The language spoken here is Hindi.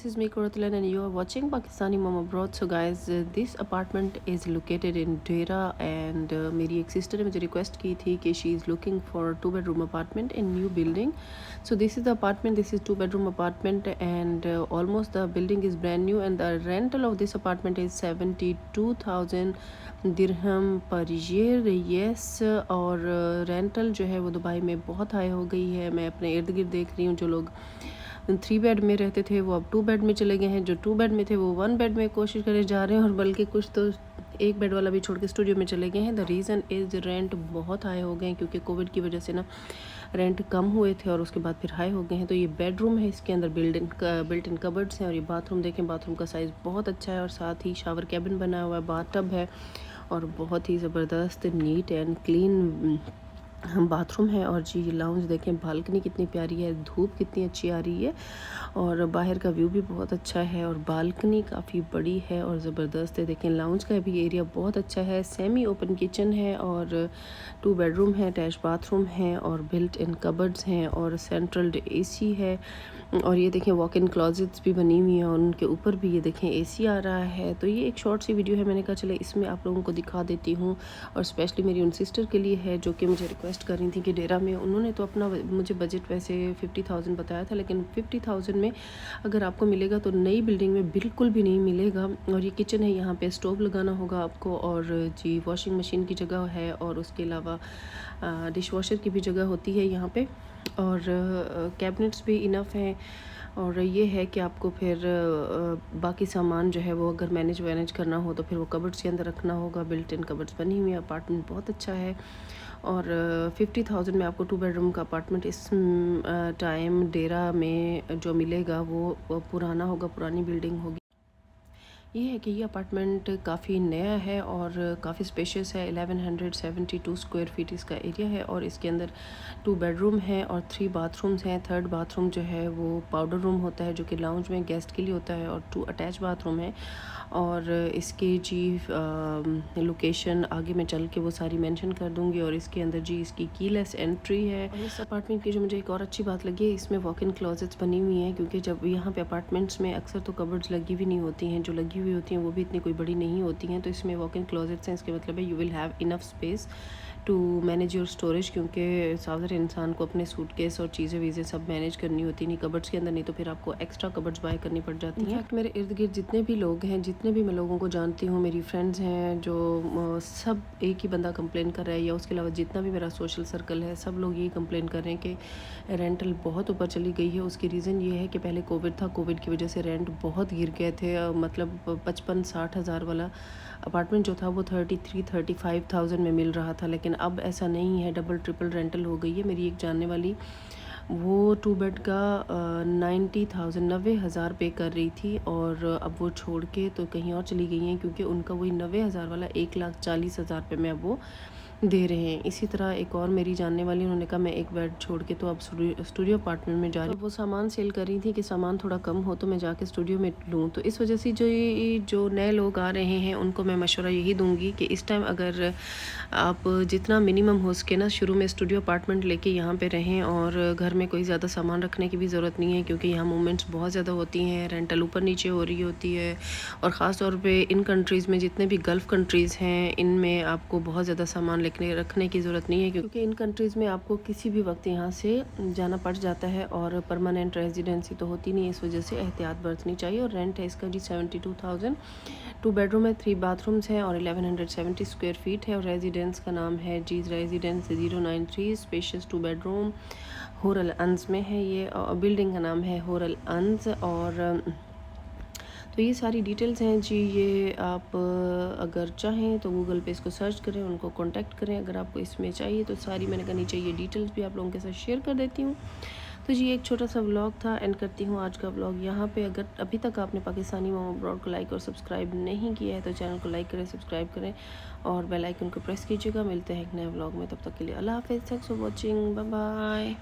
this is me Kuratulan and you are watching Pakistani Mom Abroad. So guys, this apartment is located in Dera and मेरी एक sister ने मुझे request की थी कि she is looking for a 2-bedroom apartment in new building. So this is the apartment. This is 2-bedroom apartment and almost the building is brand new and the rental of this apartment is 72,000 dirham per year. Yes, और रेंटल जो है वो दुबई में बहुत हाई हो गई है. मैं अपने इर्द गिर्द देख रही हूँ जो लोग 3 बेड में रहते थे वो अब 2 बेड में चले गए हैं. जो 2 बेड में थे वो 1 बेड में कोशिश करे जा रहे हैं और बल्कि कुछ तो 1 बेड वाला भी छोड़ के स्टूडियो में चले गए हैं. द रीज़न इज़ रेंट बहुत हाई हो गए हैं क्योंकि कोविड की वजह से ना रेंट कम हुए थे और उसके बाद फिर हाई हो गए हैं. तो ये बेडरूम है, इसके अंदर बिल्ट इन कबर्ड्स हैं और ये बाथरूम देखें, बाथरूम का साइज़ बहुत अच्छा है और साथ ही शावर कैबिन बना हुआ है, बाथ टब है और बहुत ही ज़बरदस्त नीट एंड क्लीन बाथरूम है. और जी लाउंज देखें, बालकनी कितनी प्यारी है, धूप कितनी अच्छी आ रही है और बाहर का व्यू भी बहुत अच्छा है और बालकनी काफ़ी बड़ी है और ज़बरदस्त है. देखें लाउंज का भी एरिया बहुत अच्छा है. सेमी ओपन किचन है और 2 बेडरूम है, अटैच बाथरूम है और बिल्ट इन कबर्ड्स हैं और सेंट्रल एसी है. और ये देखें वॉक इन क्लॉजेट्स भी बनी हुई हैं और उनके ऊपर भी ये देखें एसी आ रहा है. तो ये एक शॉर्ट सी वीडियो है, मैंने कहा चले इसमें आप लोगों को दिखा देती हूँ और स्पेशली मेरी उन सिस्टर के लिए है जो कि मुझे रिक्वेस्ट कर रही थी कि डेरा में. उन्होंने तो अपना मुझे बजट वैसे 50,000 बताया था, लेकिन 50,000 में अगर आपको मिलेगा तो नई बिल्डिंग में बिल्कुल भी नहीं मिलेगा. और ये किचन है, यहाँ पे स्टोव लगाना होगा आपको और जी वॉशिंग मशीन की जगह है और उसके अलावा डिश वॉशर की भी जगह होती है यहाँ पे और कैबिनेट्स भी इनफ हैं. और ये है कि आपको फिर बाकी सामान जो है वो अगर मैनेज करना हो तो फिर वो कबर्ड्स के अंदर रखना होगा. बिल्ट इन कबर्ड्स बनी हुई है. अपार्टमेंट बहुत अच्छा है और 50,000 में आपको 2 बेडरूम का अपार्टमेंट इस टाइम डेरा में जो मिलेगा वो पुराना होगा, पुरानी बिल्डिंग होगी. ये है कि ये अपार्टमेंट काफ़ी नया है और काफ़ी स्पेशियस है. 1172 स्क्वायर फीट इसका एरिया है और इसके अंदर 2 बेडरूम है और 3 बाथरूम्स हैं. 3rd बाथरूम जो है वो पाउडर रूम होता है जो कि लाउंज में गेस्ट के लिए होता है और 2 अटैच बाथरूम है. और इसकी जी लोकेशन आगे मैं चल के वो सारी मेंशन कर दूंगी. और इसके अंदर जी इसकी कीलेस एंट्री है. और इस अपार्टमेंट की जो मुझे एक और अच्छी बात लगी है, इसमें वॉक इन क्लोजेट्स बनी हुई हैं क्योंकि जब यहाँ पे अपार्टमेंट्स में अक्सर तो कबर्ड्स लगी भी नहीं होती हैं, जो लगी हुई होती हैं वो भी इतनी कोई बड़ी नहीं होती हैं. तो इसमें वॉक इन क्लोजेट्स हैं, इसके मतलब है you will have enough space to manage your storage क्योंकि साधारण इंसान को अपने सूटकेस और चीज़ें वीज़ें सब मैनेज करनी होती नहीं कबर्ड्स के अंदर, नहीं तो फिर आपको एक्स्ट्रा कबर्ड्स बाय करनी पड़ जाती हैं. इनफैक्ट मेरे इर्द गिर्द जितने भी लोग हैं, जितने भी मैं लोगों को जानती हूँ, मेरी फ्रेंड्स हैं जो सब एक ही बंदा कंप्लेन कर रहा है या उसके अलावा जितना भी मेरा सोशल सर्कल है सब लोग यही कंप्लेन कर रहे हैं कि रेंटल बहुत ऊपर चली गई है. उसकी रीज़न ये है कि पहले कोविड था, कोविड की वजह से रेंट बहुत गिर गए थे. मतलब 55-60 हज़ार वाला अपार्टमेंट जो था वो 33-35,000 में मिल रहा था, लेकिन अब ऐसा नहीं है, डबल ट्रिपल रेंटल हो गई है. मेरी एक जानने वाली वो 2 बेड का 90,000 पे कर रही थी और अब वो छोड़ के तो कहीं और चली गई हैं क्योंकि उनका वही 90,000 वाला 1,40,000 पे में अब वो दे रहे हैं. इसी तरह एक और मेरी जानने वाली, उन्होंने कहा मैं 1 बेड छोड़ के तो अब स्टूडियो अपार्टमेंट में जा रही हूँ. वो सामान सेल कर रही थी कि सामान थोड़ा कम हो तो मैं जाके स्टूडियो में लूँ. तो इस वजह से जो नए लोग आ रहे हैं उनको मैं मशवरा यही दूँगी कि इस टाइम अगर आप जितना मिनिमम हो सके ना शुरू में स्टूडियो अपार्टमेंट लेके यहाँ पे रहें और घर में कोई ज़्यादा सामान रखने की भी ज़रूरत नहीं है क्योंकि यहाँ मूवमेंट्स बहुत ज़्यादा होती हैं, रेंटल ऊपर नीचे हो रही होती है. और ख़ास तौर पे इन कंट्रीज़ में, जितने भी गल्फ़ कंट्रीज़ हैं, इनमें आपको बहुत ज़्यादा सामान रखने की ज़रूरत नहीं है क्योंकि इन कंट्रीज़ में आपको किसी भी वक्त यहाँ से जाना पड़ जाता है और परमानेंट रेजिडेंसी तो होती नहीं है. इस वजह से एहतियात बरतनी चाहिए. और रेंट है इसका जी 72,000. 2 बेडरूम है, 3 बाथरूम्स हैं और 1170 स्क्वायर फीट है. और रेजिडेंस का नाम है जी रेजिडेंस 093 स्पेशियस 2 बेडरूम होरल अंस में है ये. बिल्डिंग का नाम है होरल अंस. और तो ये सारी डिटेल्स हैं जी. ये आप अगर चाहें तो गूगल पे इसको सर्च करें, उनको कांटेक्ट करें अगर आपको इसमें चाहिए तो. सारी मैंने करनी चाहिए डिटेल्स भी आप लोगों के साथ शेयर कर देती हूँ. तो जी एक छोटा सा व्लॉग था, एंड करती हूँ आज का व्लॉग यहाँ पे. अगर अभी तक आपने पाकिस्तानी मॉम अब्रॉड को लाइक और सब्सक्राइब नहीं किया है तो चैनल को लाइक करें, सब्सक्राइब करें और बेल आइकन को प्रेस कीजिएगा. मिलते हैं एक नए व्लॉग में, तब तक के लिए अल्लाह हाफिज़. Thanks for watching, bye bye.